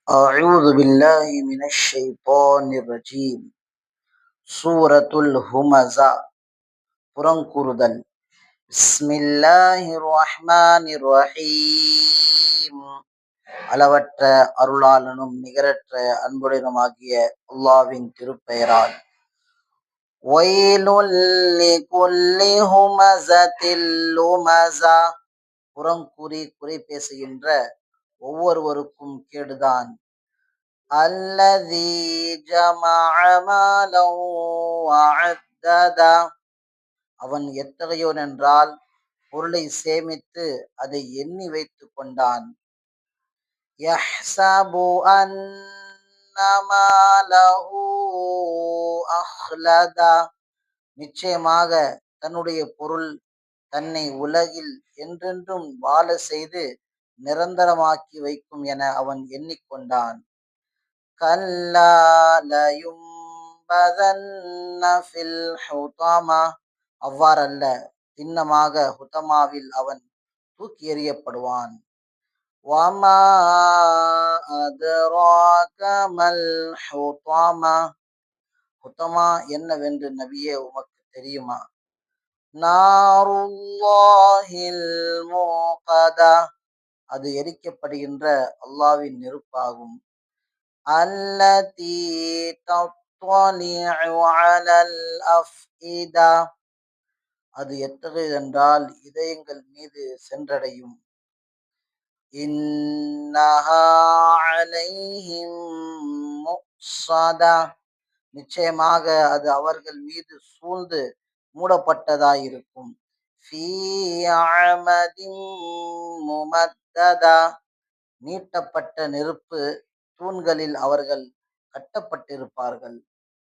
أعوذ بالله من الشيطان الرجيم சூரத்துல் ஹுமஸா புறங்குறுதல் பிஸ்மில்லாஹிர் ரஹ்மானிர் ரஹீம் அளவற்ற அருளாளனும் நிகரற்ற அன்புடனுமாகிய அல்லாஹ்வின் திருப்பெயரால். வயலுல் லிகுல்லி ஹுமஸத்தில் லுமஸா, புறங்கூறி குறை பேசுகின்ற ஒவ்வொருவருக்கும் கேடுதான். அல்லதி ஜமஅ மாலன் வஅத்ததா, அவன் எத்தகையோன் என்றால் பொருளை சேமித்து அதை எண்ணி வைத்துக் கொண்டான். யஹ்ஸபு அன்ன மாலஹு அஹ்லதா, நிச்சயமாக தன்னுடைய பொருள் தன்னை உலகில் என்றென்றும் வாழ செய்து நிரந்தரமாக்கி வைக்கும் என அவன் எண்ணிக்கொண்டான். கல்லா லயும்பதன்ன ஃபில் ஹுதமா, அவ்வாறல்ல, திண்ணமாக ஹுதமாவில் அவன் தூக்கி எறியப்படுவான். வமா அத்ராக மல் ஹுதமா, ஹுதமா என்னவென்று நபியே உமக்கு தெரியுமா? நாருல்லாஹில் மூகதா, அது எரிக்கப்படுகின்ற அல்லாஹ்வின் நெருப்பாகும். அல்லதி தத்வலிஉ அலல் அஃஇதா, அது எத்தகையதென்றால் இதயங்கள் மீது சென்றடையும். இன்னஹா அலைஹிம் முஃஸதா, நிச்சயமாக அது அவர்கள் மீது சூழ்ந்து மூடப்பட்டதாயிருக்கும். ஃபீ அமதின் முமத்ததா, நீட்டப்பட்ட நெருப்பு தூண்களில் அவர்கள் கட்டப்பட்டிருப்பார்கள்.